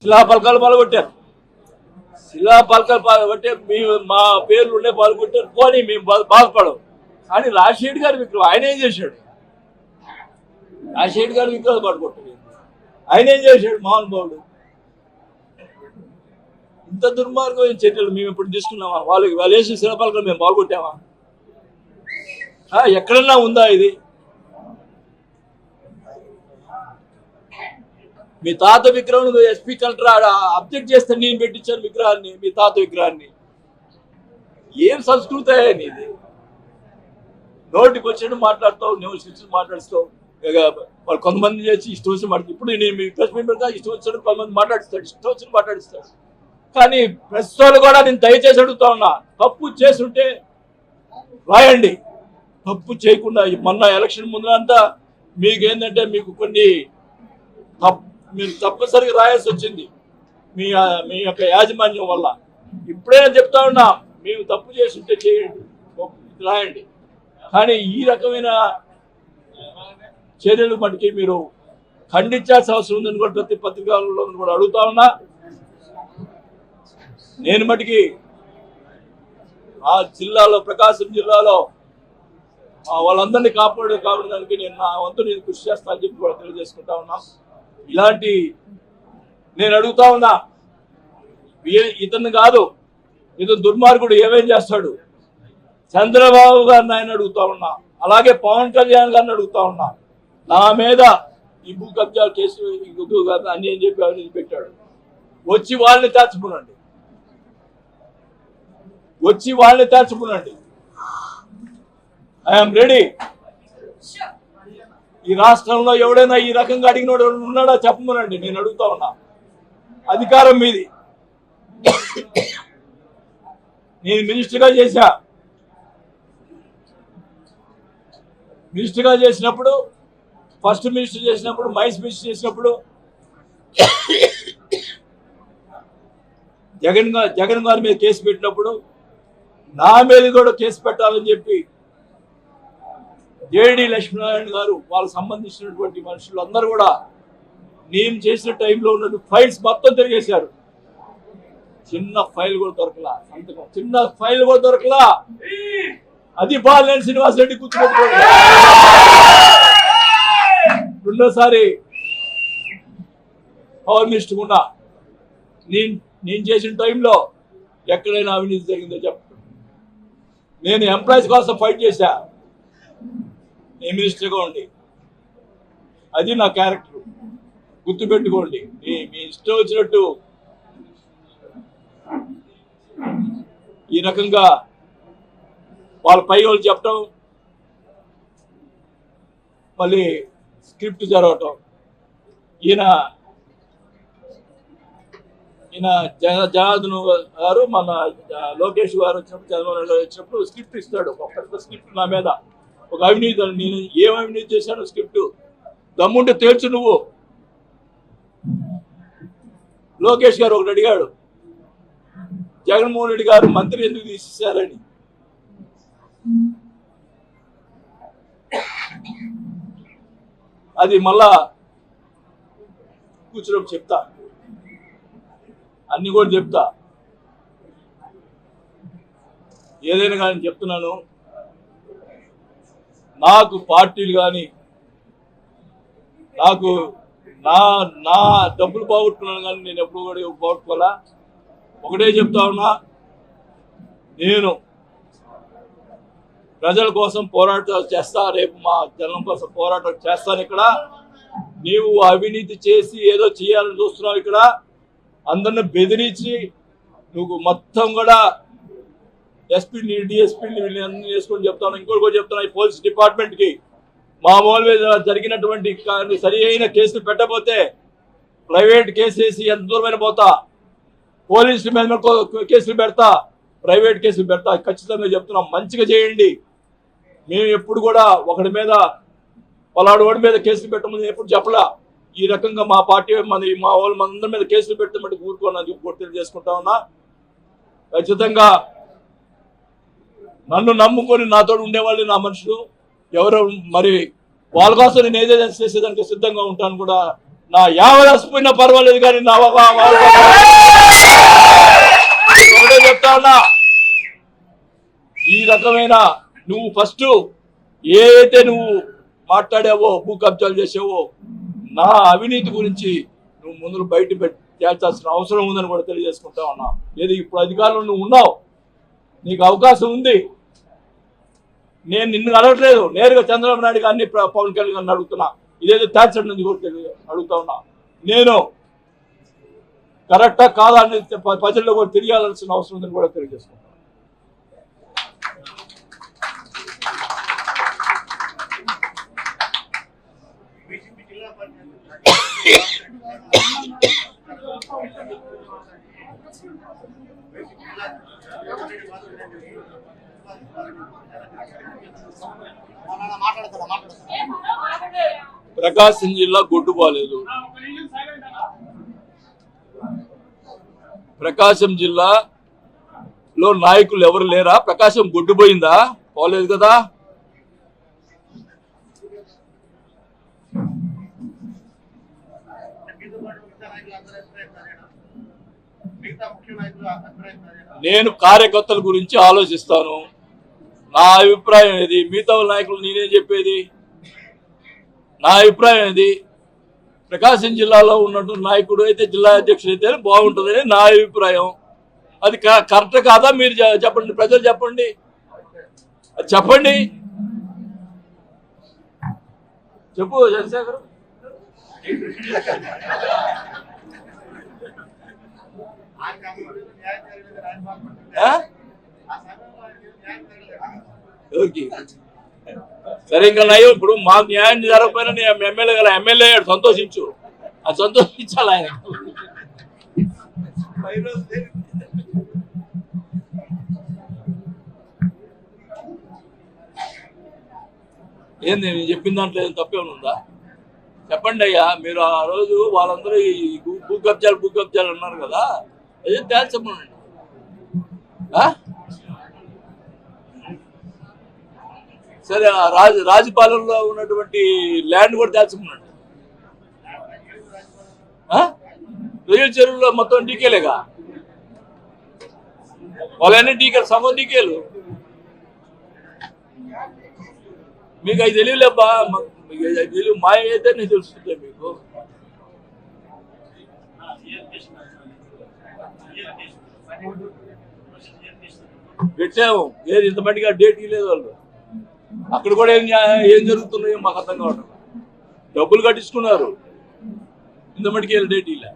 శిలాపలకాలు పాల్గొట్టారు. శిలాపలకాలు పాల్గొట్టే మా పేర్లు ఉండే పాల్గొట్టారు. పోనీ మేము బాధపడవు. కానీ రాజశేఖర్ గారి విగ్రహం ఆయన ఏం చేశాడు? రాజశేఖర్ గారి విగ్రహాలు పాల్గొట్టాడు. ఆయన ఏం చేశాడు? మహానుభావుడు. ఇంత దుర్మార్గమైన చర్యలు మేము ఇప్పుడు తీసుకున్నామా? వాళ్ళు వేసిన శిలాపలకాలు మేము పాల్గొట్టామా? ఎక్కడన్నా ఉందా ఇది? మీ తాత విగ్రహం ఎస్పీ కలెక్టర్ అబ్జెక్ట్ చేస్తే నేను పెట్టించాను విగ్రహాన్ని, మీ తాత విగ్రహాన్ని. ఏం సంస్కృతి ఇది? నోటికి వచ్చినట్టు మాట్లాడతావు, నువ్వు మాట్లాడుతావు. వాళ్ళు కొంతమంది చేసి ఇష్టం వచ్చిన మాట. ఇప్పుడు నేను మీ ప్రెస్ మీట్ పెడతా, ఇష్టం వచ్చినట్టు కొంతమంది మాట్లాడిస్తాడు, ఇష్టం వచ్చిన మాట్లాడిస్తాడు. కానీ ప్రెస్ వాళ్ళు కూడా నేను దయచేసి అడుగుతా ఉన్నా, తప్పు చేస్తుంటే రాయండి. తప్పు చేయకుండా మొన్న ఎలక్షన్ ముందునంతా మీకేంటంటే మీకు కొన్ని మీరు తప్పనిసరిగా రాయాల్సి వచ్చింది మీ యొక్క యాజమాన్యం వల్ల. ఇప్పుడైనా చెప్తా ఉన్నా, మేము తప్పు చేస్తుంటే చేయండి, రాయండి. కానీ ఈ రకమైన చర్యలు మటుకి మీరు ఖండించాల్సిన అవసరం ఉందని కూడా ప్రతి పత్రికల్లో కూడా అడుగుతా ఉన్నా. నేను మటుకి ఆ జిల్లాలో, ప్రకాశం జిల్లాలో వాళ్ళందరినీ కాపాడడానికి నేను నా వంతు నేను కృషి చేస్తానని చెప్పి కూడా తెలియజేసుకుంటా ఉన్నా. ఇలాంటి నేను అడుగుతా ఉన్నా, ఇతను కాదు, ఇతను దుర్మార్గుడు ఏమేం చేస్తాడు? చంద్రబాబు గారిని ఆయన అడుగుతా ఉన్నా, అలాగే పవన్ కళ్యాణ్ గారిని అడుగుతా ఉన్నా. నా మీద ఈ భూ కబ్జా కేసు అన్ని అని చెప్పి అవినీతి పెట్టాడు. వచ్చి వాళ్ళని తెచ్చుకునండి, వచ్చి వాళ్ళని తెచ్చుకునండి. I'm ready. ఈ రాష్ట్రంలో ఎవడైనా ఈ రకంగా అడిగినోడు ఉన్నాడా చెప్పమనండి. నేను అడుగుతా ఉన్నా. అధికారం మీది. నేను మినిస్టర్గా చేశా. మినిస్టర్గా చేసినప్పుడు, ఫస్ట్ మినిస్టర్ చేసినప్పుడు, మైన్స్ మినిస్టర్ చేసినప్పుడు జగన్ గారి మీద కేసు పెట్టినప్పుడు నా మీద కూడా కేసు పెట్టాలని చెప్పి జేడి లక్ష్మీనారాయణ గారు, వాళ్ళకు సంబంధించినటువంటి మనుషులు అందరూ కూడా నేను చేసిన టైంలో ఉన్న ఫైల్స్ మొత్తం తిరిగేశారు. చిన్న ఫైల్ కూడా దొరకలా, సంతకం చిన్న ఫైల్ కూడా దొరకలా. అది బాలినేని శ్రీనివాస్ రెడ్డి గుర్తుపెట్టుకోండి. రెండోసారి పవర్ మినిస్టర్ ఉన్నా నేను చేసిన టైంలో ఎక్కడైనా అవినీతి జరిగిందో చెప్పండి. నేను ఎంప్లాయీస్ కోసం ఫైట్ చేశా, నేను మినిస్టర్గా ఉండి. అది నా క్యారెక్టర్, గుర్తుపెట్టుకోండి. మీ ఇష్టం వచ్చినట్టు ఈ రకంగా వాళ్ళ పై వాళ్ళు చెప్పడం, మళ్ళీ స్క్రిప్ట్ జరగటం. ఈయన జనార్దన్ గారు, మన లోకేష్ గారు వచ్చినప్పుడు, చంద్రబాబు నాయుడు వచ్చినప్పుడు స్క్రిప్ట్ ఇస్తాడు. ఒక పెద్ద స్క్రిప్ట్ నా మీద, ఒక అవినీతి, నేను ఏం అవినీతి చేశాను స్క్రిప్ట్ దమ్ముంటే తేల్చు నువ్వు. లోకేష్ గారు ఒకటి అడిగాడు, జగన్మోహన్ రెడ్డి గారు మంత్రి ఎందుకు తీసేశారని. అది మళ్ళా కూర్చున్నప్పుడు చెప్తా, అన్ని కూడా చెప్తా. ఏదైనా కానీ చెప్తున్నాను, నాకు పార్టీలు కానీ, నాకు నా డబ్బులు పోగొట్టుకున్నాను కానీ నేను ఎప్పుడు కూడా పోగొట్టుకోవాలా. ఒకటే చెప్తా ఉన్నా, నేను ప్రజల కోసం పోరాటాలు చేస్తా, రేపు మా జనం కోసం పోరాటం చేస్తాను. ఇక్కడ నీవు అవినీతి చేసి ఏదో చేయాలని చూస్తున్నావు. ఇక్కడ అందరిని బెదిరించి నువ్వు మొత్తం కూడా ఎస్పీని, డిఎస్పీని వీళ్ళని వేసుకొని చెప్తాను. ఇంకోటి కూడా చెప్తాను, ఈ పోలీస్ డిపార్ట్మెంట్కి మా మూల మీద జరిగినటువంటి సరి అయిన కేసులు పెట్టబోతే ప్రైవేట్ కేసు వేసి ఎంత దూరమైన పోతా, పోలీసుల మీద కేసులు పెడతా, ప్రైవేట్ కేసులు పెడతా. ఖచ్చితంగా చెప్తున్నాం, మంచిగా చేయండి. మేము ఎప్పుడు కూడా ఒకడి మీద, పలాడు వాడి మీద కేసులు పెట్టమని ఎప్పుడు చెప్పలా. ఈ రకంగా మా పార్టీ మా వాళ్ళు మనందరి మీద కేసులు పెట్టమంటే ఊరుకోనని చెప్పి తెలియజేసుకుంటా ఉన్నా. ఖచ్చితంగా నన్ను నమ్ముకొని నాతో ఉండేవాళ్ళు నా మనుషులు ఎవరో, మరి వాళ్ళ కోసం నేను ఏదైనా చేసేదానికి సిద్ధంగా ఉంటాను కూడా నా యావరసిపోయినా పర్వాలేదు కానీ నా ఒకటే చెప్తా ఉన్నా, ఈ రకమైన నువ్వు ఫస్ట్ ఏదైతే నువ్వు మాట్లాడావో, భూ కబ్జాలు చేసావో, నా అవినీతి గురించి నువ్వు ముందు బయట తేల్చాల్సిన అవసరం ఉందని కూడా తెలియజేసుకుంటా ఉన్నా. ఏది ఇప్పుడు అధికారంలో నువ్వు ఉన్నావు, నీకు అవకాశం ఉంది. నేను నిన్ను అడగట్లేదు, నేరుగా చంద్రబాబు నాయుడు గారిని పవన్ కళ్యాణ్ గారిని అడుగుతున్నా. ఇదేదో తేల్చండి నుంచి కూడా అడుగుతా ఉన్నా. నేను కరెక్టా కాదా అని ప్రజల్లో కూడా తెలియాల్సిన అవసరం ఉందని కూడా తెలియజేసుకుంటాను. ప్రకాశం జిల్లా గొడ్డు బాలేదు. ప్రకాశం జిల్లాలో నాయకులు ఎవరు లేరా? ప్రకాశం గొడ్డుపోయిందా? పోలేదు కదా. నేను కార్యకర్తల గురించి ఆలోచిస్తాను. నా అభిప్రాయం ఏది, మిగతా నాయకులు నేనేం చెప్పేది? నా అభిప్రాయం ఏది, ప్రకాశం జిల్లాలో ఉన్నటువంటి నాయకుడు అయితే, జిల్లా అధ్యక్షుడు అయితే బాగుంటుందని నా అభిప్రాయం. అది కరెక్ట్ కాదా? మీరు చెప్పండి, ప్రజలు చెప్పండి, అది చెప్పండి. చెప్పు చంద్రశేఖర్. ఎవరికి సరే ఇంకా నయం. ఇప్పుడు మాకు న్యాయం జరగకపోయినా నేను ఎమ్మెల్యే గల ఎమ్మెల్యే అయ్యాడు, సంతోషించు. అది సంతోషించాలి ఆయన. ఏంది నేను చెప్పిన దాంట్లో ఏం తప్పేమైనా ఉందా? చెప్పండి అయ్యా. మీరు ఆ రోజు వాళ్ళందరూ ఈ భూ కబ్జాలు అన్నారు కదా, అదే తేల్చమనండి. సరే, రాజపాలెంలో ఉన్నటువంటి ల్యాండ్ కూడా తేల్చమనండి. రొయ్యల చెరువులో మొత్తం డీకేలేగా, వాళ్ళన్నీ డీకేలు, సగం డీకేలు. మీకు అవి తెలియలేబ్బా, మీకు అది తెలియదు. మాయ అయితే నేను తెలుస్తుంది మీకు. పెట్టాము, ఏది ఇంతమందిగా డేట్ ఇవ్వలేదు వాళ్ళు. అక్కడ కూడా ఏం జరుగుతున్నాయో మాకు అర్థం కావడం. డబ్బులు కట్టించుకున్నారు, ఇంతమందికి డేట్ ఇలా.